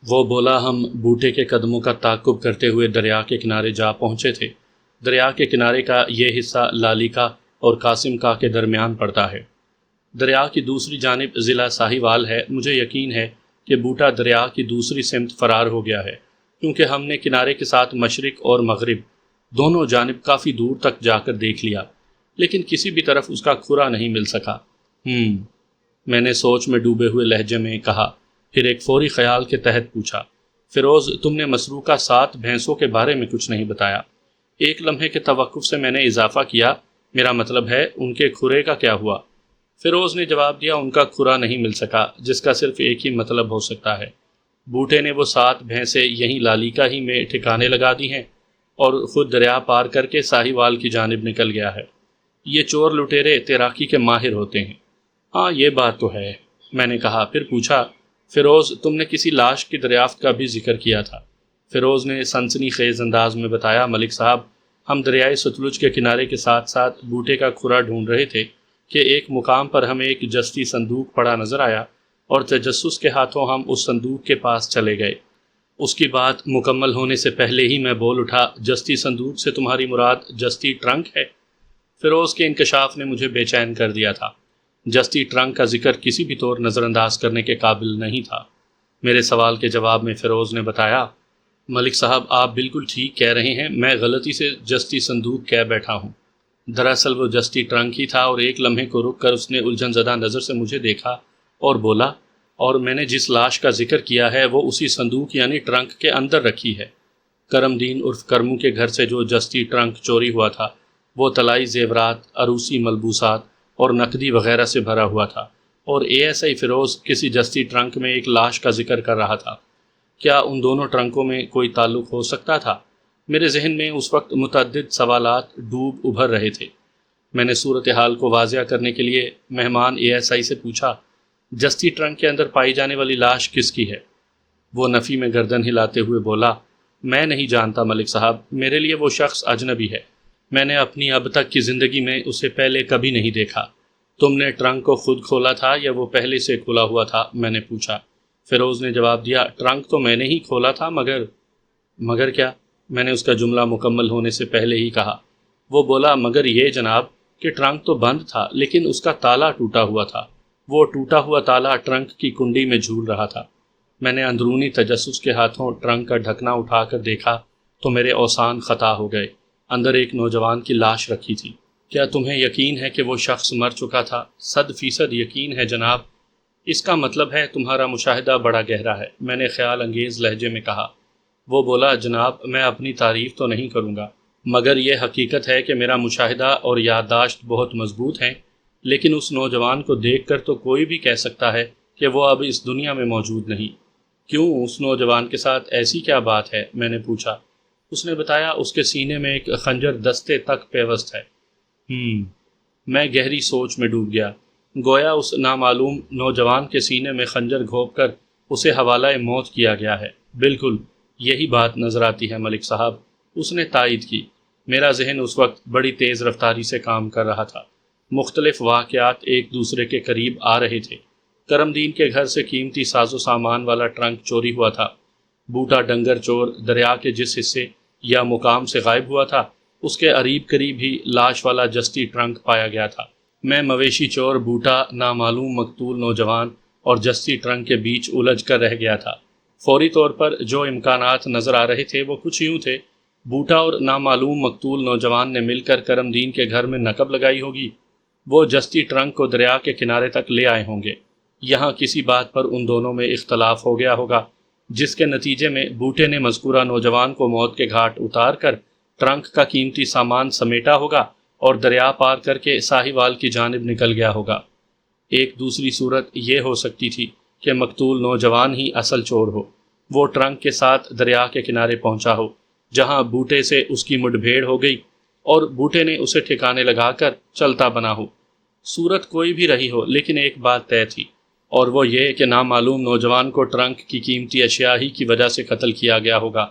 وہ بولا ہم بوٹے کے قدموں کا تعقب کرتے ہوئے دریا کے کنارے جا پہنچے تھے۔ دریا کے کنارے کا یہ حصہ لالیکا اور قاسم کا کے درمیان پڑتا ہے۔ دریا کی دوسری جانب ضلع ساہیوال ہے۔ مجھے یقین ہے کہ بوٹا دریا کی دوسری سمت فرار ہو گیا ہے، کیونکہ ہم نے کنارے کے ساتھ مشرق اور مغرب دونوں جانب کافی دور تک جا کر دیکھ لیا، لیکن کسی بھی طرف اس کا کھرا نہیں مل سکا۔ میں نے سوچ میں ڈوبے ہوئے لہجے میں کہا، پھر ایک فوری خیال کے تحت پوچھا، فیروز تم نے مسروقہ 7 بھینسوں کے بارے میں کچھ نہیں بتایا۔ ایک لمحے کے توقف سے میں نے اضافہ کیا، میرا مطلب ہے ان کے کھرے کا کیا ہوا؟ فیروز نے جواب دیا، ان کا کھرا نہیں مل سکا، جس کا صرف ایک ہی مطلب ہو سکتا ہے، بوٹے نے وہ 7 بھینسیں یہیں لالیکا ہی میں ٹھکانے لگا دی ہیں اور خود دریا پار کر کے ساہیوال کی جانب نکل گیا ہے۔ یہ چور لٹیرے تیراکی کے ماہر ہوتے ہیں۔ ہاں یہ بات تو ہے، میں نے کہا۔ پھر پوچھا، فیروز تم نے کسی لاش کی دریافت کا بھی ذکر کیا تھا۔ فیروز نے سنسنی خیز انداز میں بتایا، ملک صاحب ہم دریائے ستلج کے کنارے کے ساتھ ساتھ بوٹے کا کھرا ڈھونڈ رہے تھے کہ ایک مقام پر ہمیں ایک جستی صندوق پڑا نظر آیا اور تجسس کے ہاتھوں ہم اس صندوق کے پاس چلے گئے۔ اس کی بات مکمل ہونے سے پہلے ہی میں بول اٹھا، جستی صندوق سے تمہاری مراد جستی ٹرنک ہے؟ فیروز کے انکشاف نے مجھے بے چین کر دیا تھا۔ جستی ٹرنک کا ذکر کسی بھی طور نظر انداز کرنے کے قابل نہیں تھا۔ میرے سوال کے جواب میں فیروز نے بتایا، ملک صاحب آپ بالکل ٹھیک کہہ رہے ہیں، میں غلطی سے جستی صندوق کہہ بیٹھا ہوں۔ دراصل وہ جستی ٹرنک ہی تھا، اور ایک لمحے کو رک کر اس نے الجھن زدہ نظر سے مجھے دیکھا اور بولا، اور میں نے جس لاش کا ذکر کیا ہے وہ اسی صندوق یعنی ٹرنک کے اندر رکھی ہے۔ کرم دین عرف کرمو کے گھر سے جو جستی ٹرنک چوری ہوا تھا وہ طلائی زیورات، عروسی ملبوسات اور نقدی وغیرہ سے بھرا ہوا تھا، اور اے ایس آئی فیروز کسی جستی ٹرنک میں ایک لاش کا ذکر کر رہا تھا۔ کیا ان دونوں ٹرنکوں میں کوئی تعلق ہو سکتا تھا؟ میرے ذہن میں اس وقت متعدد سوالات ڈوب ابھر رہے تھے۔ میں نے صورتحال کو واضح کرنے کے لیے مہمان اے ایس آئی سے پوچھا، جستی ٹرنک کے اندر پائی جانے والی لاش کس کی ہے؟ وہ نفی میں گردن ہلاتے ہوئے بولا، میں نہیں جانتا ملک صاحب، میرے لیے وہ شخص اجنبی ہے، میں نے اپنی اب تک کی زندگی میں اسے پہلے کبھی نہیں دیکھا۔ تم نے ٹرنک کو خود کھولا تھا یا وہ پہلے سے کھلا ہوا تھا؟ میں نے پوچھا۔ فیروز نے جواب دیا، ٹرنک تو میں نے ہی کھولا تھا، مگر کیا؟ میں نے اس کا جملہ مکمل ہونے سے پہلے ہی کہا۔ وہ بولا، مگر یہ جناب کہ ٹرنک تو بند تھا لیکن اس کا تالا ٹوٹا ہوا تھا، وہ ٹوٹا ہوا تالا ٹرنک کی کنڈی میں جھول رہا تھا۔ میں نے اندرونی تجسس کے ہاتھوں ٹرنک کا ڈھکنا اٹھا کر دیکھا تو میرے اوسان خطا ہو گئے۔ اندر ایک نوجوان کی لاش رکھی تھی۔ کیا تمہیں یقین ہے کہ وہ شخص مر چکا تھا؟ 100% یقین ہے جناب۔ اس کا مطلب ہے تمہارا مشاہدہ بڑا گہرا ہے، میں نے خیال انگیز لہجے میں کہا۔ وہ بولا، جناب میں اپنی تعریف تو نہیں کروں گا، مگر یہ حقیقت ہے کہ میرا مشاہدہ اور یادداشت بہت مضبوط ہیں، لیکن اس نوجوان کو دیکھ کر تو کوئی بھی کہہ سکتا ہے کہ وہ اب اس دنیا میں موجود نہیں۔ کیوں، اس نوجوان کے ساتھ ایسی کیا بات ہے؟ میں نے پوچھا۔ اس نے بتایا، اس کے سینے میں ایک خنجر دستے تک پیوست ہے۔ میں گہری سوچ میں ڈوب گیا۔ گویا اس نامعلوم نوجوان کے سینے میں خنجر گھونپ کر اسے حوالہ موت کیا گیا ہے۔ بالکل یہی بات نظر آتی ہے ملک صاحب، اس نے تائید کی۔ میرا ذہن اس وقت بڑی تیز رفتاری سے کام کر رہا تھا۔ مختلف واقعات ایک دوسرے کے قریب آ رہے تھے۔ کرم دین کے گھر سے قیمتی ساز و سامان والا ٹرنک چوری ہوا تھا۔ بوٹا ڈنگر چور دریا کے جس حصے یا مقام سے غائب ہوا تھا اس کے قریب ہی لاش والا جستی ٹرنک پایا گیا تھا۔ میں مویشی چور بوٹا، نامعلوم مقتول نوجوان اور جستی ٹرنک کے بیچ الجھ کر رہ گیا تھا۔ فوری طور پر جو امکانات نظر آ رہے تھے وہ کچھ یوں تھے، بوٹا اور نامعلوم مقتول نوجوان نے مل کر کرم دین کے گھر میں نقب لگائی ہوگی، وہ جستی ٹرنک کو دریا کے کنارے تک لے آئے ہوں گے، یہاں کسی بات پر ان دونوں میں اختلاف ہو گیا ہوگا، جس کے نتیجے میں بوٹے نے مذکورہ نوجوان کو موت کے گھاٹ اتار کر ٹرنک کا قیمتی سامان سمیٹا ہوگا اور دریا پار کر کے ساہیوال کی جانب نکل گیا ہوگا۔ ایک دوسری صورت یہ ہو سکتی تھی کہ مقتول نوجوان ہی اصل چور ہو، وہ ٹرنک کے ساتھ دریا کے کنارے پہنچا ہو، جہاں بوٹے سے اس کی مٹ بھیڑ ہو گئی اور بوٹے نے اسے ٹھکانے لگا کر چلتا بنا ہو۔ صورت کوئی بھی رہی ہو، لیکن ایک بات طے تھی، اور وہ یہ کہ نامعلوم نوجوان کو ٹرنک کی قیمتی اشیاء ہی کی وجہ سے قتل کیا گیا ہوگا۔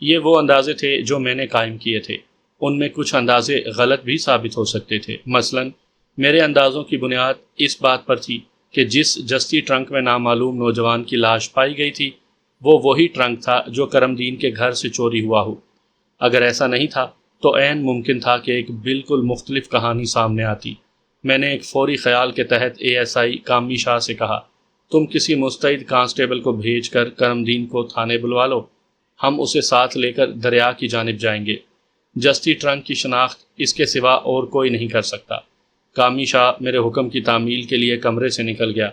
یہ وہ اندازے تھے جو میں نے قائم کیے تھے، ان میں کچھ اندازے غلط بھی ثابت ہو سکتے تھے۔ مثلاً میرے اندازوں کی بنیاد اس بات پر تھی کہ جس جستی ٹرنک میں نامعلوم نوجوان کی لاش پائی گئی تھی وہ وہی ٹرنک تھا جو کرم دین کے گھر سے چوری ہوا ہو۔ اگر ایسا نہیں تھا تو عین ممکن تھا کہ ایک بالکل مختلف کہانی سامنے آتی۔ میں نے ایک فوری خیال کے تحت ASI کامی شاہ سے کہا، تم کسی مستعد کانسٹیبل کو بھیج کر کرم دین کو تھانے بلوا لو، ہم اسے ساتھ لے کر دریا کی جانب جائیں گے۔ جسٹی ٹرنک کی شناخت اس کے سوا اور کوئی نہیں کر سکتا۔ کامی شاہ میرے حکم کی تعمیل کے لیے کمرے سے نکل گیا۔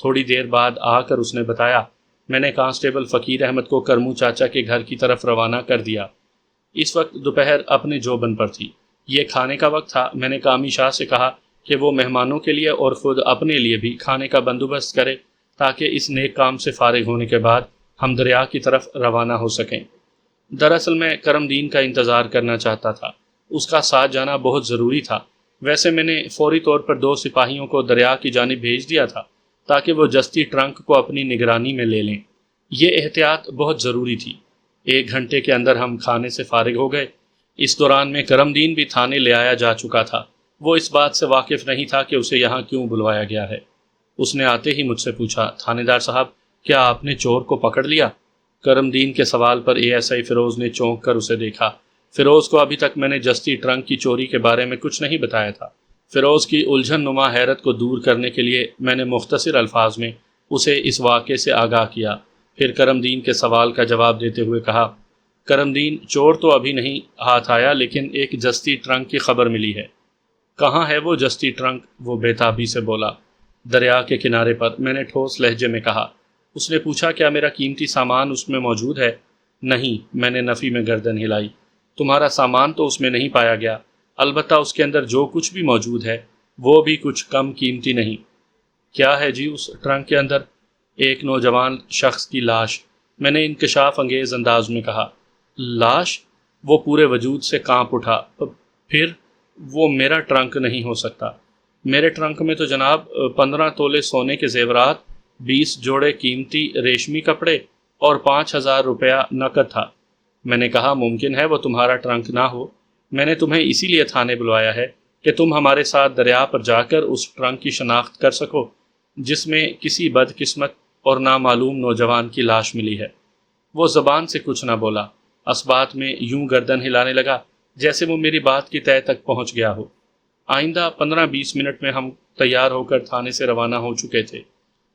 تھوڑی دیر بعد آ کر اس نے بتایا، میں نے کانسٹیبل فقیر احمد کو کرمو چاچا کے گھر کی طرف روانہ کر دیا۔ اس وقت دوپہر اپنے جوبن پر تھی۔ یہ کھانے کا وقت تھا۔ میں نے کامی شاہ سے کہا کہ وہ مہمانوں کے لیے اور خود اپنے لیے بھی کھانے کا بندوبست کرے تاکہ اس نیک کام سے فارغ ہونے کے بعد ہم دریا کی طرف روانہ ہو سکیں۔ دراصل میں کرم دین کا انتظار کرنا چاہتا تھا۔ اس کا ساتھ جانا بہت ضروری تھا۔ ویسے میں نے فوری طور پر 2 سپاہیوں کو دریا کی جانب بھیج دیا تھا تاکہ وہ جسٹی ٹرنک کو اپنی نگرانی میں لے لیں۔ یہ احتیاط بہت ضروری تھی۔ 1 گھنٹے کے اندر ہم کھانے سے فارغ ہو گئے۔ اس دوران میں کرم دین بھی تھانے لے آیا جا چکا تھا۔ وہ اس بات سے واقف نہیں تھا کہ اسے یہاں کیوں بلوایا گیا ہے۔ اس نے آتے ہی مجھ سے پوچھا، تھانے دار صاحب، کیا آپ نے چور کو پکڑ لیا؟ کرم دین کے سوال پر ASI فیروز نے چونک کر اسے دیکھا۔ فیروز کو ابھی تک میں نے جسٹی ٹرنک کی چوری کے بارے میں کچھ نہیں بتایا تھا۔ فیروز کی الجھن نما حیرت کو دور کرنے کے لیے میں نے مختصر الفاظ میں اسے اس واقعے سے آگاہ کیا۔ پھر کرم دین کے سوال کا جواب دیتے ہوئے کہا، کرم دین، چور تو ابھی نہیں ہاتھ آیا، لیکن ایک جسٹی ٹرنک کی خبر ملی ہے۔ کہاں ہے وہ جسٹی ٹرنک؟ وہ بے تابی سے بولا۔ دریا کے کنارے پر، میں نے ٹھوس لہجے میں کہا۔ اس نے پوچھا، کیا میرا قیمتی سامان اس میں موجود ہے؟ نہیں، میں نے نفی میں گردن ہلائی۔ تمہارا سامان تو اس میں نہیں پایا گیا، البتہ اس کے اندر جو کچھ بھی موجود ہے وہ بھی کچھ کم قیمتی نہیں۔ کیا ہے جی اس ٹرنک کے اندر؟ ایک نوجوان شخص کی لاش، میں نے انکشاف انگیز انداز میں کہا۔ لاش؟ وہ پورے وجود سے کانپ اٹھا۔ پھر وہ میرا ٹرنک نہیں ہو سکتا۔ میرے ٹرنک میں تو جناب 15 تولے سونے کے زیورات، 20 جوڑے قیمتی ریشمی کپڑے اور 5,000 روپیہ نقد تھا۔ میں نے کہا، ممکن ہے وہ تمہارا ٹرنک نہ ہو۔ میں نے تمہیں اسی لیے تھانے بلوایا ہے کہ تم ہمارے ساتھ دریا پر جا کر اس ٹرنک کی شناخت کر سکو جس میں کسی بدقسمت اور نامعلوم نوجوان کی لاش ملی ہے۔ وہ زبان سے کچھ نہ بولا، اسبات میں یوں گردن ہلانے لگا جیسے وہ میری بات کی تہہ تک پہنچ گیا ہو۔ آئندہ 15-20 منٹ میں ہم تیار ہو کر تھانے سے روانہ ہو چکے تھے۔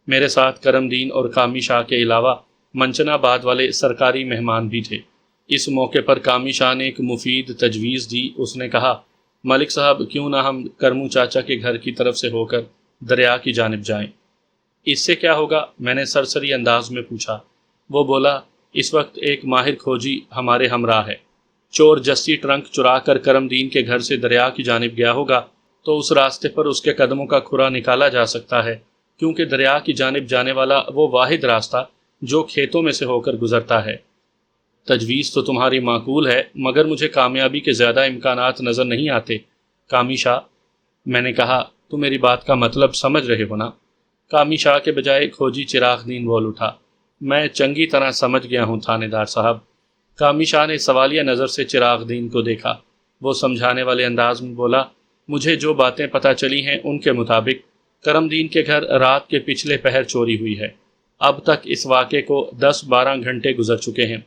میرے ساتھ کرم دین اور کامی شاہ کے علاوہ منچنا باد والے سرکاری مہمان بھی تھے۔ اس موقع پر کامی شاہ نے ایک مفید تجویز دی۔ اس نے کہا، ملک صاحب، کیوں نہ ہم کرمو چاچا کے گھر کی طرف سے ہو کر دریا کی جانب جائیں؟ اس سے کیا ہوگا؟ میں نے سرسری انداز میں پوچھا۔ وہ بولا، اس وقت ایک ماہر کھوجی ہمارے ہمراہ ہے۔ چور جسٹی ٹرنک چرا کر کرم دین کے گھر سے دریا کی جانب گیا ہوگا تو اس راستے پر اس کے قدموں کا کھرا نکالا جا سکتا ہے، کیونکہ دریا کی جانب جانے والا وہ واحد راستہ جو کھیتوں میں سے ہو کر گزرتا ہے۔ تجویز تو تمہاری معقول ہے، مگر مجھے کامیابی کے زیادہ امکانات نظر نہیں آتے۔ کامی شاہ، میں نے کہا، تم میری بات کا مطلب سمجھ رہے ہو نا؟ کامی شاہ کے بجائے کھوجی چراغ دین بول اٹھا، میں چنگی طرح سمجھ گیا ہوں تھانے دار صاحب۔ کامی شاہ نے سوالیہ نظر سے چراغ دین کو دیکھا۔ وہ سمجھانے والے انداز میں بولا، مجھے جو باتیں پتہ چلی ہیں ان کے مطابق کرم دین کے گھر رات کے پچھلے پہر چوری ہوئی ہے۔ اب تک اس واقعے کو 10-12 گھنٹے گزر چکے ہیں۔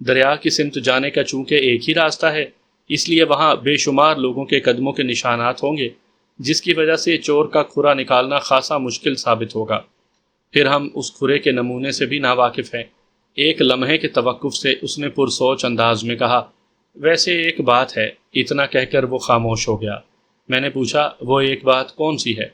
دریا کی سمت جانے کا چونکہ ایک ہی راستہ ہے، اس لیے وہاں بے شمار لوگوں کے قدموں کے نشانات ہوں گے، جس کی وجہ سے چور کا کھرا نکالنا خاصا مشکل ثابت ہوگا۔ پھر ہم اس کھرے کے نمونے سے بھی ناواقف ہیں۔ ایک لمحے کے توقف سے اس نے پرسوچ انداز میں کہا، ویسے ایک بات ہے۔ اتنا کہہ کر وہ خاموش ہو گیا۔ میں نے پوچھا، وہ ایک بات کون سی ہے؟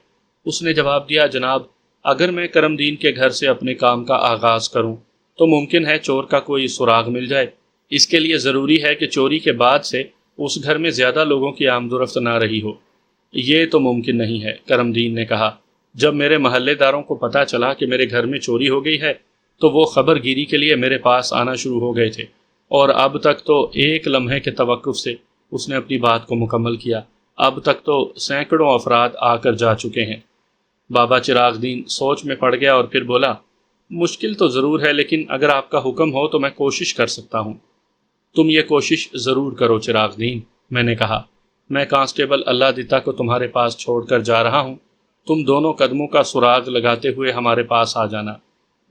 اس نے جواب دیا، جناب، اگر میں کرم دین کے گھر سے اپنے کام کا آغاز کروں تو ممکن ہے چور کا کوئی سراغ مل جائے۔ اس کے لیے ضروری ہے کہ چوری کے بعد سے اس گھر میں زیادہ لوگوں کی آمد و رفت نہ رہی ہو۔ یہ تو ممکن نہیں ہے، کرم دین نے کہا۔ جب میرے محلے داروں کو پتہ چلا کہ میرے گھر میں چوری ہو گئی ہے تو وہ خبر گیری کے لیے میرے پاس آنا شروع ہو گئے تھے، اور اب تک تو ایک لمحے کے توقف سے اس نے اپنی بات کو مکمل کیا۔ اب تک تو سینکڑوں افراد آ کر جا چکے ہیں۔ بابا چراغ دین سوچ میں پڑ گیا اور پھر بولا، مشکل تو ضرور ہے، لیکن اگر آپ کا حکم ہو تو میں کوشش کر سکتا ہوں۔ تم یہ کوشش ضرور کرو چراغ دین، میں نے کہا۔ میں کانسٹیبل اللہ دیتا کو تمہارے پاس چھوڑ کر جا رہا ہوں۔ تم دونوں قدموں کا سراغ لگاتے ہوئے ہمارے پاس آ جانا۔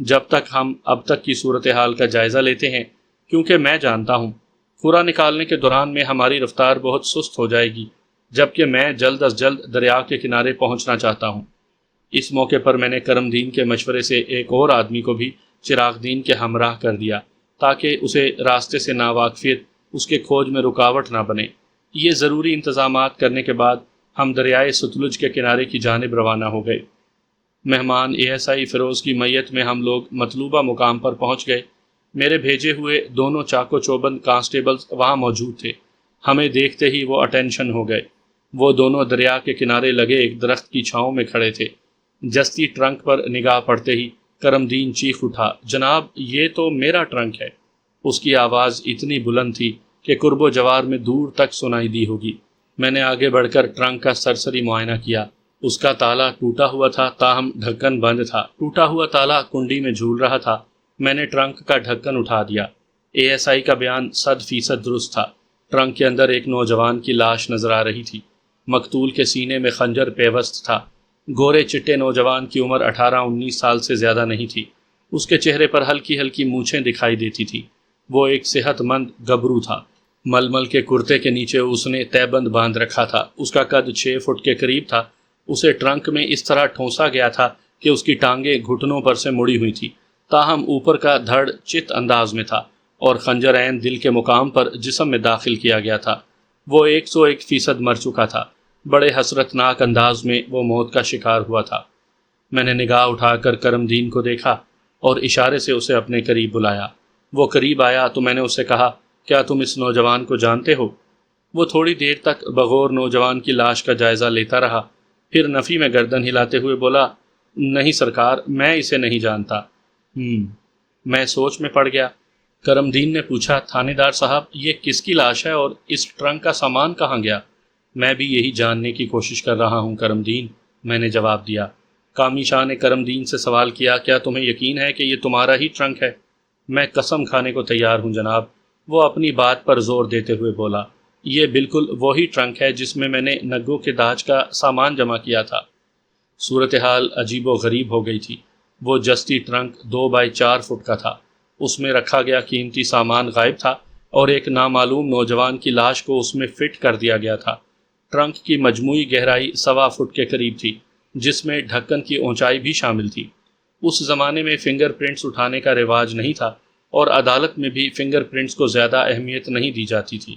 جب تک ہم اب تک کی صورتحال کا جائزہ لیتے ہیں، کیونکہ میں جانتا ہوں کھرا نکالنے کے دوران میں ہماری رفتار بہت سست ہو جائے گی، جبکہ میں جلد از جلد دریا کے کنارے پہنچنا چاہتا ہوں۔ اس موقع پر میں نے کرم دین کے مشورے سے ایک اور آدمی کو بھی چراغ دین کے ہمراہ کر دیا تاکہ اسے راستے سے ناواقفیت اس کے کھوج میں رکاوٹ نہ بنے۔ یہ ضروری انتظامات کرنے کے بعد ہم دریائے ستلج کے کنارے کی جانب روانہ ہو گئے۔ مہمان ASI فیروز کی میت میں ہم لوگ مطلوبہ مقام پر پہنچ گئے۔ میرے بھیجے ہوئے دونوں چاقو چوبند کانسٹیبلز وہاں موجود تھے۔ ہمیں دیکھتے ہی وہ اٹینشن ہو گئے۔ وہ دونوں دریا کے کنارے لگے ایک درخت کی چھاؤں میں کھڑے تھے۔ جستی ٹرنک پر نگاہ پڑتے ہی کرم دین چیخ اٹھا، جناب یہ تو میرا ٹرنک ہے۔ اس کی آواز اتنی بلند تھی کہ قرب و جوار میں دور تک سنائی دی ہوگی۔ میں نے آگے بڑھ کر ٹرنک کا سرسری معائنہ کیا۔ اس کا تالا ٹوٹا ہوا تھا، تاہم ڈھکن بند تھا۔ ٹوٹا ہوا تالا کنڈی میں جھول رہا تھا۔ میں نے ٹرنک کا ڈھکن اٹھا دیا۔ ASI کا بیان 100% درست تھا۔ ٹرنک کے اندر ایک نوجوان کی لاش نظر آ رہی تھی۔ مقتول کے سینے میں خنجر پیوست تھا۔ گورے چٹے نوجوان کی عمر 18-19 سال سے زیادہ نہیں تھی۔ اس کے چہرے پر ہلکی ہلکی مونچھیں دکھائی دیتی تھی۔ وہ ایک صحت مند گبرو تھا۔ ململ کے کرتے کے نیچے اس نے تہبند باندھ رکھا تھا۔ اس کا قد 6 فٹ کے قریب تھا۔ اسے ٹرنک میں اس طرح ٹھونسا گیا تھا کہ اس کی ٹانگیں گھٹنوں پر سے مڑی ہوئی تھی، تاہم اوپر کا دھڑ چت انداز میں تھا اور خنجر عین دل کے مقام پر جسم میں داخل کیا گیا تھا۔ وہ 101% مر چکا تھا۔ بڑے حسرت ناک انداز میں وہ موت کا شکار ہوا تھا۔ میں نے نگاہ اٹھا کر کرم دین کو دیکھا اور اشارے سے اسے اپنے قریب بلایا۔ وہ قریب آیا تو میں نے اسے کہا، کیا تم اس نوجوان کو جانتے ہو؟ وہ تھوڑی دیر تک بغور نوجوان کی لاش کا جائزہ لیتا رہا، پھر نفی میں گردن ہلاتے ہوئے بولا، نہیں سرکار، میں اسے نہیں جانتا۔ میں سوچ میں پڑ گیا۔ کرم دین نے پوچھا، تھانے دار صاحب یہ کس کی لاش ہے اور اس ٹرنک کا سامان کہاں گیا؟ میں بھی یہی جاننے کی کوشش کر رہا ہوں کرم دین، میں نے جواب دیا۔ کامی شاہ نے کرم دین سے سوال کیا، کیا تمہیں یقین ہے کہ یہ تمہارا ہی ٹرنک ہے؟ میں قسم کھانے کو تیار ہوں جناب، وہ اپنی بات پر زور دیتے ہوئے بولا، یہ بالکل وہی ٹرنک ہے جس میں نے نگوں کے داج کا سامان جمع کیا تھا۔ صورتحال عجیب و غریب ہو گئی تھی۔ وہ جستی ٹرنک 2x4 فٹ کا تھا۔ اس میں رکھا گیا قیمتی سامان غائب تھا اور ایک نامعلوم نوجوان کی لاش کو اس میں فٹ کر دیا گیا تھا۔ ٹرنک کی مجموعی گہرائی 1.25 فٹ کے قریب تھی، جس میں ڈھکن کی اونچائی بھی شامل تھی۔ اس زمانے میں فنگر پرنٹس اٹھانے کا رواج نہیں تھا اور عدالت میں بھی فنگر پرنٹس کو زیادہ اہمیت نہیں دی جاتی تھی۔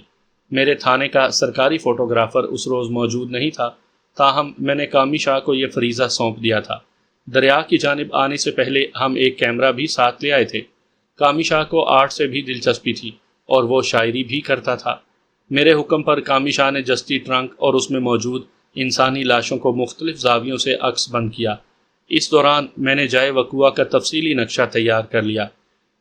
میرے تھانے کا سرکاری فوٹوگرافر اس روز موجود نہیں تھا، تاہم میں نے کامی شاہ کو یہ فریضہ سونپ دیا تھا۔ دریا کی جانب آنے سے پہلے ہم ایک کیمرہ بھی ساتھ لے آئے تھے۔ کامی شاہ کو آرٹ سے بھی دلچسپی تھی اور وہ شاعری بھی کرتا تھا۔ میرے حکم پر کامی شاہ نے جستی ٹرنک اور اس میں موجود انسانی لاشوں کو مختلف زاویوں سے عکس بند کیا۔ اس دوران میں نے جائے وقوع کا تفصیلی نقشہ تیار کر لیا۔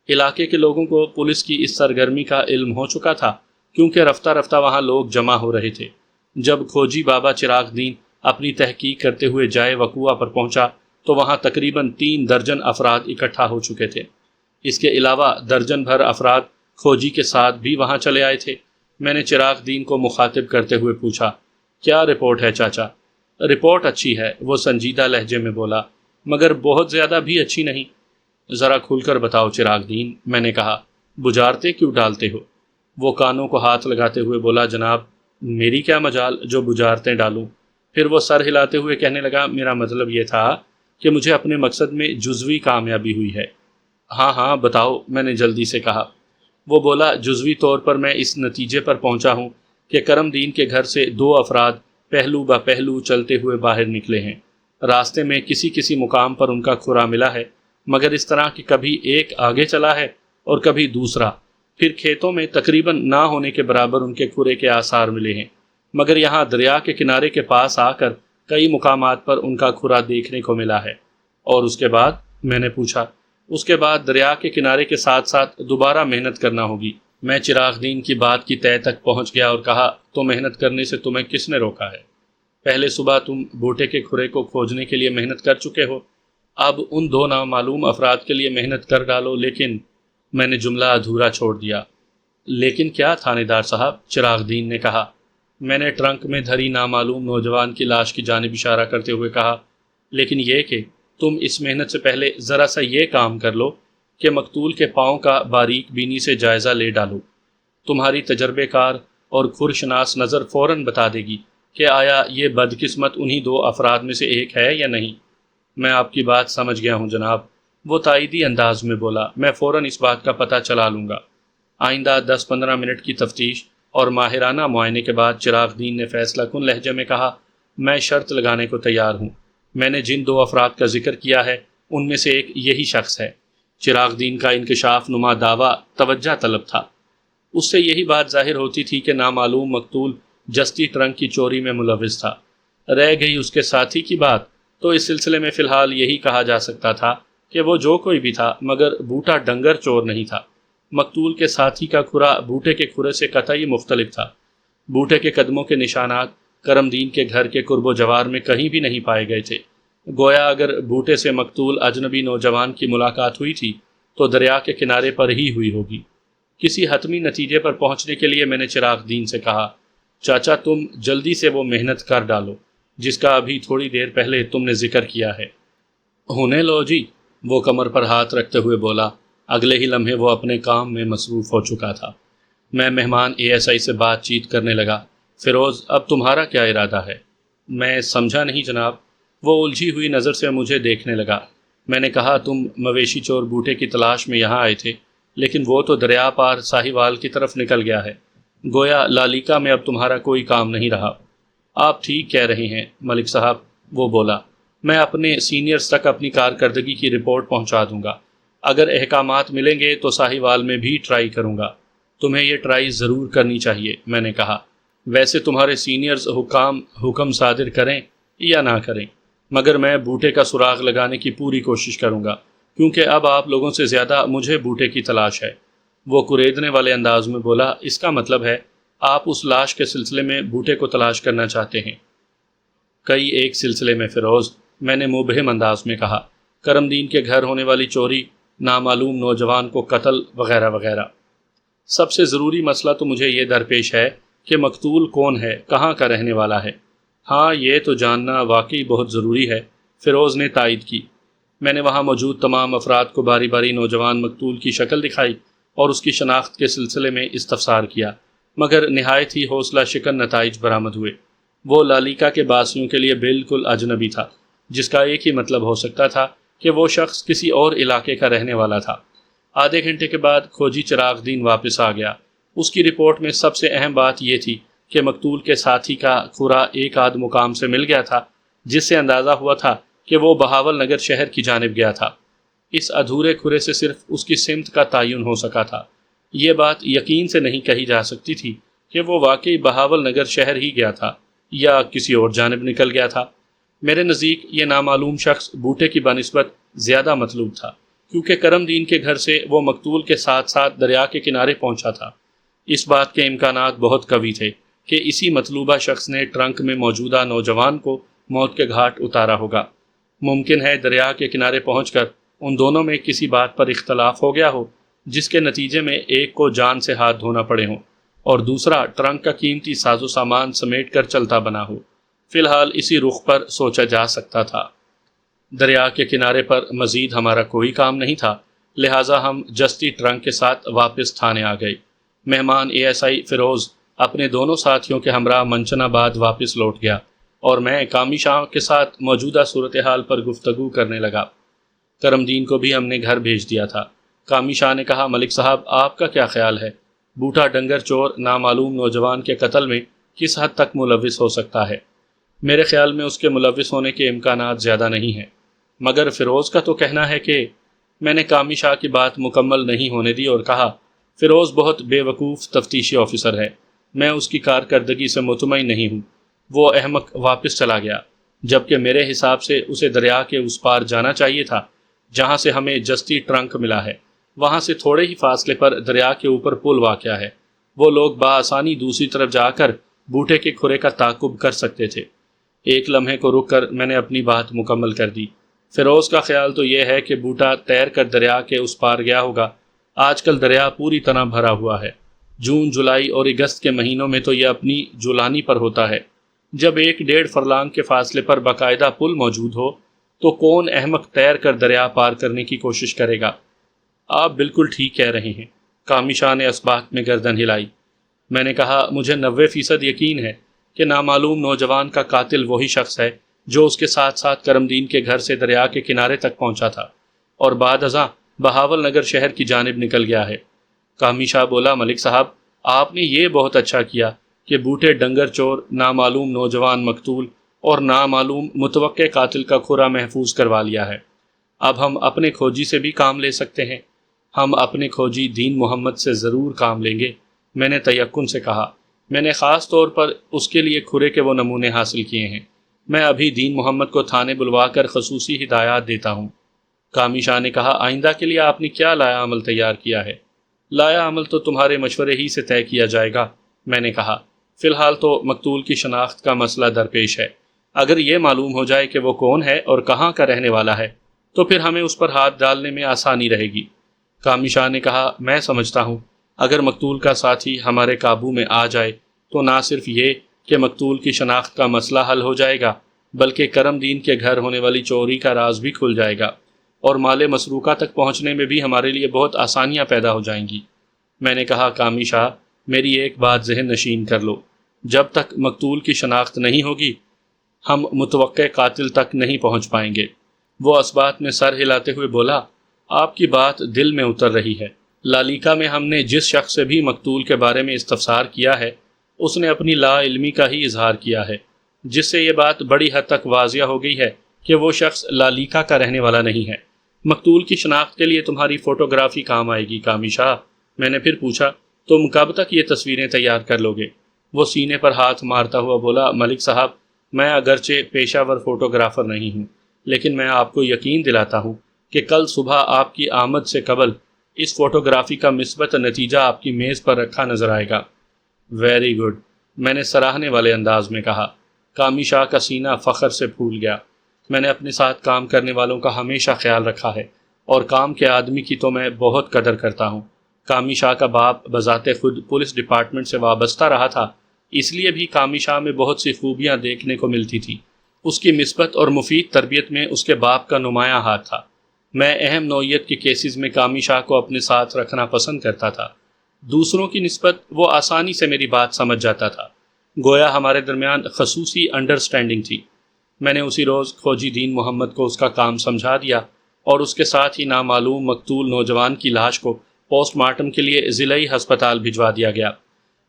علاقے کے لوگوں کو پولیس کی اس سرگرمی کا علم ہو چکا تھا، کیونکہ رفتہ رفتہ وہاں لوگ جمع ہو رہے تھے۔ جب کھوجی بابا چراغ دین اپنی تحقیق کرتے ہوئے جائے وقوع پر پہنچا تو وہاں تقریباً 3 درجن افراد اکٹھا ہو چکے تھے۔ اس کے علاوہ درجن بھر افراد کھوجی کے ساتھ بھی وہاں چلے آئے تھے۔ میں نے چراغ دین کو مخاطب کرتے ہوئے پوچھا، کیا رپورٹ ہے چاچا؟ رپورٹ اچھی ہے، وہ سنجیدہ لہجے میں بولا، مگر بہت زیادہ بھی اچھی نہیں۔ ذرا کھل کر بتاؤ چراغ دین، میں نے کہا، بجارتے کیوں ڈالتے ہو؟ وہ کانوں کو ہاتھ لگاتے ہوئے بولا، جناب میری کیا مجال جو بجارتیں ڈالوں؟ پھر وہ سر ہلاتے ہوئے کہنے لگا، میرا مطلب یہ تھا کہ مجھے اپنے مقصد میں جزوی کامیابی ہوئی ہے۔ ہاں ہاں بتاؤ، میں نے جلدی سے کہا۔ وہ بولا، جزوی طور پر میں اس نتیجے پر پہنچا ہوں کہ کرم دین کے گھر سے 2 افراد پہلو با پہلو چلتے ہوئے باہر نکلے ہیں۔ راستے میں کسی مقام پر ان کا کھرا ملا ہے، مگر اس طرح کہ کبھی ایک آگے چلا ہے اور کبھی دوسرا۔ پھر کھیتوں میں تقریباً نہ ہونے کے برابر ان کے کھرے کے آثار ملے ہیں، مگر یہاں دریا کے کنارے کے پاس آ کر کئی مقامات پر ان کا کھرا دیکھنے کو ملا ہے۔ اور اس کے بعد؟ میں نے پوچھا۔ اس کے بعد دریا کے کنارے کے ساتھ ساتھ دوبارہ محنت کرنا ہوگی۔ میں چراغ دین کی بات کی تہہ تک پہنچ گیا اور کہا، تو محنت کرنے سے تمہیں کس نے روکا ہے؟ پہلے صبح تم بوٹے کے کھرے کو کھوجنے کے لیے محنت کر چکے ہو، اب ان 2 نامعلوم افراد کے لیے محنت کر ڈالو۔ لیکن میں نے جملہ ادھورا چھوڑ دیا۔ لیکن کیا تھانے دار صاحب؟ چراغ دین نے کہا۔ میں نے ٹرنک میں دھری نامعلوم نوجوان کی لاش کی جانب اشارہ کرتے ہوئے کہا، لیکن یہ کہ تم اس محنت سے پہلے ذرا سا یہ کام کر لو کہ مقتول کے پاؤں کا باریک بینی سے جائزہ لے ڈالو۔ تمہاری تجربے کار اور خورشناس نظر فوراً بتا دے گی کہ آیا یہ بدقسمت انہی دو افراد میں سے ایک ہے یا نہیں۔ میں آپ کی بات سمجھ گیا ہوں جناب، وہ تائیدی انداز میں بولا۔ میں فوراً اس بات کا پتہ چلا لوں گا۔ آئندہ 10-15 منٹ کی تفتیش اور ماہرانہ معائنے کے بعد چراغ دین نے فیصلہ کن لہجے میں کہا، میں شرط لگانے کو تیار ہوں۔ میں نے جن 2 افراد کا ذکر کیا ہے ان میں سے ایک یہی شخص ہے۔ چراغ دین کا انکشاف نما دعویٰ توجہ طلب تھا۔ اس سے یہی بات ظاہر ہوتی تھی کہ نامعلوم مقتول جسٹی ٹرنک کی چوری میں ملوث تھا۔ رہ گئی اس کے ساتھی کی بات، تو اس سلسلے میں فی الحال یہی کہا جا سکتا تھا کہ وہ جو کوئی بھی تھا مگر بوٹا ڈنگر چور نہیں تھا۔ مقتول کے ساتھی کا کھرا بوٹے کے کھرے سے قطعی مختلف تھا۔ بوٹے کے قدموں کے نشانات کرم دین کے گھر کے قرب و جوار میں کہیں بھی نہیں پائے گئے تھے۔ گویا اگر بوٹے سے مقتول اجنبی نوجوان کی ملاقات ہوئی تھی تو دریا کے کنارے پر ہی ہوئی ہوگی۔ کسی حتمی نتیجے پر پہنچنے کے لیے میں نے چراغ دین سے کہا، چاچا تم جلدی سے وہ محنت کر ڈالو جس کا ابھی تھوڑی دیر پہلے تم نے ذکر کیا ہے۔ ہونے لو جی، وہ کمر پر ہاتھ رکھتے ہوئے بولا۔ اگلے ہی لمحے وہ اپنے کام میں مصروف ہو چکا تھا۔ میں مہمان ASI سے بات چیت کرنے لگا۔ فیروز، اب تمہارا کیا ارادہ ہے؟ میں سمجھا نہیں جناب۔ وہ الجھی ہوئی نظر سے مجھے دیکھنے لگا۔ میں نے کہا، تم مویشی چور بوٹے کی تلاش میں یہاں آئے تھے، لیکن وہ تو دریا پار ساہیوال کی طرف نکل گیا ہے۔ گویا لالیکا میں اب تمہارا کوئی کام نہیں رہا۔ آپ ٹھیک کہہ رہے ہیں ملک صاحب، وہ بولا۔ میں اپنے سینئرز تک اپنی کارکردگی کی رپورٹ پہنچا دوں گا۔ اگر احکامات ملیں گے تو ساہیوال میں بھی ٹرائی کروں گا۔ تمہیں یہ ٹرائی ضرور کرنی چاہیے، میں نے کہا۔ ویسے تمہارے سینئرز حکم صادر کریں یا نہ کریں، مگر میں بوٹے کا سراغ لگانے کی پوری کوشش کروں گا، کیونکہ اب آپ لوگوں سے زیادہ مجھے بوٹے کی تلاش ہے۔ وہ کریدنے والے انداز میں بولا، اس کا مطلب ہے آپ اس لاش کے سلسلے میں بوٹے کو تلاش کرنا چاہتے ہیں؟ کئی ایک سلسلے میں فیروز، میں نے مبہم انداز میں کہا۔ کرم دین کے گھر ہونے والی چوری، نامعلوم نوجوان کو قتل وغیرہ وغیرہ۔ سب سے ضروری مسئلہ تو مجھے یہ درپیش ہے کہ مقتول کون ہے، کہاں کا رہنے والا ہے۔ ہاں، یہ تو جاننا واقعی بہت ضروری ہے، فیروز نے تائید کی۔ میں نے وہاں موجود تمام افراد کو باری باری نوجوان مقتول کی شکل دکھائی اور اس کی شناخت کے سلسلے میں استفسار کیا، مگر نہایت ہی حوصلہ شکن نتائج برآمد ہوئے۔ وہ لالیکا کے باسیوں کے لیے بالکل اجنبی تھا، جس کا ایک ہی مطلب ہو سکتا تھا کہ وہ شخص کسی اور علاقے کا رہنے والا تھا۔ آدھے گھنٹے کے بعد کھوجی چراغ دین واپس آ گیا۔ اس کی رپورٹ میں سب سے اہم بات یہ تھی کہ مقتول کے ساتھی کا کھرا ایک آدھ مقام سے مل گیا تھا، جس سے اندازہ ہوا تھا کہ وہ بہاول نگر شہر کی جانب گیا تھا۔ اس ادھورے کھرے سے صرف اس کی سمت کا تعین ہو سکا تھا۔ یہ بات یقین سے نہیں کہی جا سکتی تھی کہ وہ واقعی بہاول نگر شہر ہی گیا تھا یا کسی اور جانب نکل گیا تھا۔ میرے نزدیک یہ نامعلوم شخص بوٹے کی بنسبت زیادہ مطلوب تھا، کیونکہ کرم دین کے گھر سے وہ مقتول کے ساتھ ساتھ دریا کے کنارے پہنچا تھا۔ اس بات کے امکانات بہت قوی تھے کہ اسی مطلوبہ شخص نے ٹرنک میں موجودہ نوجوان کو موت کے گھاٹ اتارا ہوگا۔ ممکن ہے دریا کے کنارے پہنچ کر ان دونوں میں کسی بات پر اختلاف ہو گیا ہو، جس کے نتیجے میں ایک کو جان سے ہاتھ دھونا پڑے ہوں اور دوسرا ٹرنک کا قیمتی ساز و سامان سمیٹ کر چلتا بنا ہو۔ فی الحال اسی رخ پر سوچا جا سکتا تھا۔ دریا کے کنارے پر مزید ہمارا کوئی کام نہیں تھا، لہٰذا ہم جسٹی ٹرنک کے ساتھ واپس تھانے آ گئے۔ مہمان ASI فیروز اپنے دونوں ساتھیوں کے ہمراہ منچن آباد واپس لوٹ گیا اور میں کامی شاہ کے ساتھ موجودہ صورتحال پر گفتگو کرنے لگا۔ کرم دین کو بھی ہم نے گھر بھیج دیا تھا۔ کامی شاہ نے کہا، ملک صاحب آپ کا کیا خیال ہے؟ بوٹا ڈنگر چور نامعلوم نوجوان کے قتل میں کس حد تک ملوث ہو سکتا ہے؟ میرے خیال میں اس کے ملوث ہونے کے امکانات زیادہ نہیں ہیں، مگر فیروز کا تو کہنا ہے کہ… میں نے کامی شاہ کی بات مکمل نہیں ہونے دی اور کہا، فیروز بہت بے وقوف تفتیشی آفیسر ہے، میں اس کی کارکردگی سے مطمئن نہیں ہوں۔ وہ احمق واپس چلا گیا، جبکہ میرے حساب سے اسے دریا کے اس پار جانا چاہیے تھا جہاں سے ہمیں جسٹی ٹرنک ملا ہے۔ وہاں سے تھوڑے ہی فاصلے پر دریا کے اوپر پل واقع ہے۔ وہ لوگ بآسانی دوسری طرف جا کر بوٹے کے کھرے کا تعاقب کر سکتے تھے۔ ایک لمحے کو رک کر میں نے اپنی بات مکمل کر دی۔ فیروز کا خیال تو یہ ہے کہ بوٹا تیر کر دریا کے اس پار گیا ہوگا۔ آج کل دریا پوری طرح بھرا ہوا ہے۔ جون، جولائی اور اگست کے مہینوں میں تو یہ اپنی جولانی پر ہوتا ہے۔ جب 1-1.5 فرلانگ کے فاصلے پر باقاعدہ پل موجود ہو تو کون احمق تیر کر دریا پار کرنے کی کوشش کرے گا؟ آپ بالکل ٹھیک کہہ رہے ہیں۔ کامی شاہ نے اس بات میں گردن ہلائی۔ میں نے کہا، مجھے 90% یقین ہے کہ نامعلوم نوجوان کا قاتل وہی شخص ہے جو اس کے ساتھ ساتھ کرم دین کے گھر سے دریا کے کنارے تک پہنچا تھا اور بعد ازاں بہاول نگر شہر کی جانب نکل گیا ہے۔ کامی شاہ بولا، ملک صاحب، آپ نے یہ بہت اچھا کیا کہ بوٹے ڈنگر چور، نامعلوم نوجوان مقتول اور نامعلوم متوقع قاتل کا کھرا محفوظ کروا لیا ہے۔ اب ہم اپنے کھوجی سے بھی کام لے سکتے ہیں۔ ہم اپنے کھوجی دین محمد سے ضرور کام لیں گے، میں نے تیقن سے کہا۔ میں نے خاص طور پر اس کے لیے کھرے کے وہ نمونے حاصل کیے ہیں۔ میں ابھی دین محمد کو تھانے بلوا کر خصوصی ہدایات دیتا ہوں۔ کامی شاہ نے کہا، آئندہ کے لیے آپ نے کیا لایا عمل تیار کیا ہے؟ لایا عمل تو تمہارے مشورے ہی سے طے کیا جائے گا، میں نے کہا۔ فی الحال تو مقتول کی شناخت کا مسئلہ درپیش ہے۔ اگر یہ معلوم ہو جائے کہ وہ کون ہے اور کہاں کا رہنے والا ہے تو پھر ہمیں اس پر ہاتھ ڈالنے میں آسانی رہے گی۔ کامی شاہ نے کہا، میں سمجھتا ہوں اگر مقتول کا ساتھی ہمارے قابو میں آ جائے تو نہ صرف یہ کہ مقتول کی شناخت کا مسئلہ حل ہو جائے گا بلکہ کرم دین کے گھر ہونے والی چوری کا راز بھی کھل جائے گا اور مال مسروقہ تک پہنچنے میں بھی ہمارے لیے بہت آسانیاں پیدا ہو جائیں گی۔ میں نے کہا، کامی شاہ، میری ایک بات ذہن نشین کر لو، جب تک مقتول کی شناخت نہیں ہوگی ہم متوقع قاتل تک نہیں پہنچ پائیں گے۔ وہ اس بات میں سر ہلاتے ہوئے بولا، آپ کی بات دل میں اتر رہی ہے۔ لالیکا میں ہم نے جس شخص سے بھی مقتول کے بارے میں استفسار کیا ہے اس نے اپنی لا علمی کا ہی اظہار کیا ہے، جس سے یہ بات بڑی حد تک واضح ہو گئی ہے کہ وہ شخص لالیکا کا رہنے والا نہیں ہے۔ مقتول کی شناخت کے لیے تمہاری فوٹوگرافی کام آئے گی کامی شاہ۔ میں نے پھر پوچھا، تم کب تک یہ تصویریں تیار کر لو گے؟ وہ سینے پر ہاتھ مارتا ہوا بولا، ملک صاحب، میں اگرچہ پیشہ ور فوٹوگرافر نہیں ہوں لیکن میں آپ کو یقین دلاتا ہوں کہ کل صبح آپ کی آمد سے قبل اس فوٹوگرافی کا مثبت نتیجہ آپ کی میز پر رکھا نظر آئے گا۔ ویری گڈ، میں نے سراہنے والے انداز میں کہا۔ کامی شاہ کا سینہ فخر سے پھول گیا۔ میں نے اپنے ساتھ کام کرنے والوں کا ہمیشہ خیال رکھا ہے اور کام کے آدمی کی تو میں بہت قدر کرتا ہوں۔ کامی شاہ کا باپ بذات خود پولیس ڈپارٹمنٹ سے وابستہ رہا تھا، اس لیے بھی کامی شاہ میں بہت سی خوبیاں دیکھنے کو ملتی تھی۔ اس کی مثبت اور مفید تربیت میں اس کے باپ کا نمایاں ہاتھ تھا۔ میں اہم نوعیت کے کیسز میں کامی شاہ کو اپنے ساتھ رکھنا پسند کرتا تھا۔ دوسروں کی نسبت وہ آسانی سے میری بات سمجھ جاتا تھا، گویا ہمارے درمیان خصوصی انڈرسٹینڈنگ تھی۔ میں نے اسی روز کھوجی دین محمد کو اس کا کام سمجھا دیا اور اس کے ساتھ ہی نامعلوم مقتول نوجوان کی لاش کو پوسٹ مارٹم کے لیے ضلعی ہسپتال بھجوا دیا گیا۔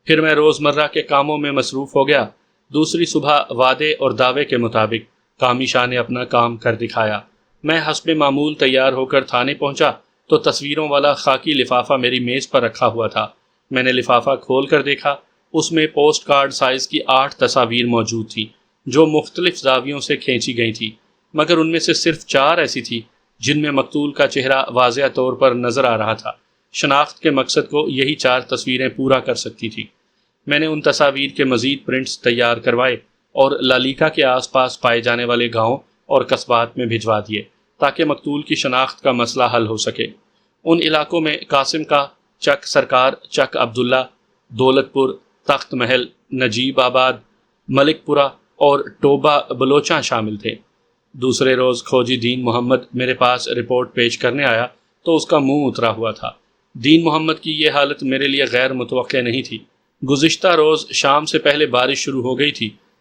پھر میں روزمرہ کے کاموں میں مصروف ہو گیا۔ دوسری صبح وعدے اور دعوے کے مطابق کامی شاہ نے اپنا کام کر دکھایا۔ میں حسب معمول تیار ہو کر تھانے پہنچا تو تصویروں والا خاکی لفافہ میری میز پر رکھا ہوا تھا۔ میں نے لفافہ کھول کر دیکھا، اس میں پوسٹ کارڈ سائز کی 8 تصاویر موجود تھیں جو مختلف زاویوں سے کھینچی گئی تھیں، مگر ان میں سے صرف 4 ایسی تھیں جن میں مقتول کا چہرہ واضح طور پر نظر آ رہا تھا۔ شناخت کے مقصد کو یہی 4 تصویریں پورا کر سکتی تھیں۔ میں نے ان تصاویر کے مزید پرنٹس تیار کروائے اور لالیکا کے آس پاس پائے جانے والے گاؤں اور قصبات میں بھجوا دیے تاکہ مقتول کی شناخت کا مسئلہ حل ہو سکے۔ ان علاقوں میں قاسم کا، چک سرکار، چک عبداللہ، دولت پور، تخت محل، نجیب آباد، ملک پورہ اور ٹوبہ بلوچاں شامل تھے۔ دوسرے روز کھوجی دین محمد میرے پاس رپورٹ پیش کرنے آیا تو اس کا منہ اترا ہوا تھا۔ دین محمد کی یہ حالت میرے لیے غیر متوقع نہیں تھی۔ گزشتہ روز شام سے پہلے بارش شروع ہو گئی تھی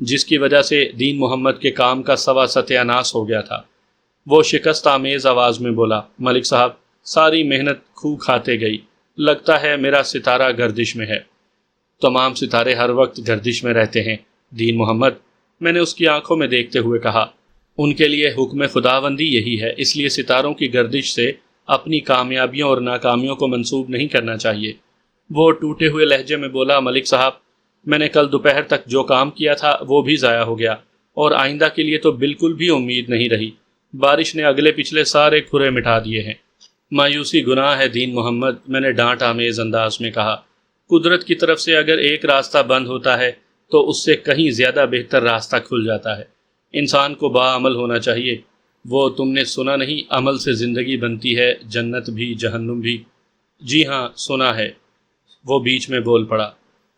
جس کی وجہ سے دین محمد کے کام کا سوا ستیہ ناس ہو گیا تھا۔ وہ شکست آمیز آواز میں بولا، ملک صاحب، ساری محنت کھو کھاتے گئی، لگتا ہے میرا ستارہ گردش میں ہے۔ تمام ستارے ہر وقت گردش میں رہتے ہیں دین محمد، میں نے اس کی آنکھوں میں دیکھتے ہوئے کہا۔ ان کے لیے حکم خداوندی یہی ہے، اس لیے ستاروں کی گردش سے اپنی کامیابیوں اور ناکامیوں کو منسوب نہیں کرنا چاہیے۔ وہ ٹوٹے ہوئے لہجے میں بولا، ملک صاحب، میں نے کل دوپہر تک جو کام کیا تھا وہ بھی ضائع ہو گیا اور آئندہ کے لیے تو بالکل بھی امید نہیں رہی۔ بارش نے اگلے پچھلے سارے کھرے مٹا دیے ہیں۔ مایوسی گناہ ہے دین محمد، میں نے ڈانٹ آمیز انداز میں کہا۔ قدرت کی طرف سے اگر ایک راستہ بند ہوتا ہے تو اس سے کہیں زیادہ بہتر راستہ کھل جاتا ہے۔ انسان کو باعمل ہونا چاہیے۔ وہ تم نے سنا نہیں، عمل سے زندگی بنتی ہے، جنت بھی جہنم بھی۔ جی ہاں، سنا ہے، وہ بیچ میں بول پڑا۔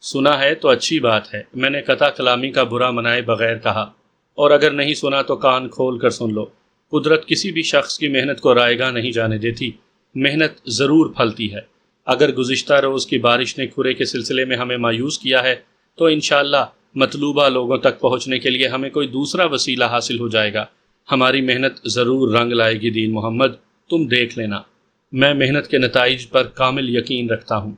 سنا ہے تو اچھی بات ہے، میں نے قطع کلامی کا برا منائے بغیر کہا، اور اگر نہیں سنا تو کان کھول کر سن لو۔ قدرت کسی بھی شخص کی محنت کو رائیگاں نہیں جانے دیتی، محنت ضرور پھلتی ہے۔ اگر گزشتہ روز کی بارش نے کھرے کے سلسلے میں ہمیں مایوس کیا ہے تو انشاءاللہ مطلوبہ لوگوں تک پہنچنے کے لیے ہمیں کوئی دوسرا وسیلہ حاصل ہو جائے گا۔ ہماری محنت ضرور رنگ لائے گی دین محمد، تم دیکھ لینا۔ میں محنت کے نتائج پر کامل یقین رکھتا ہوں۔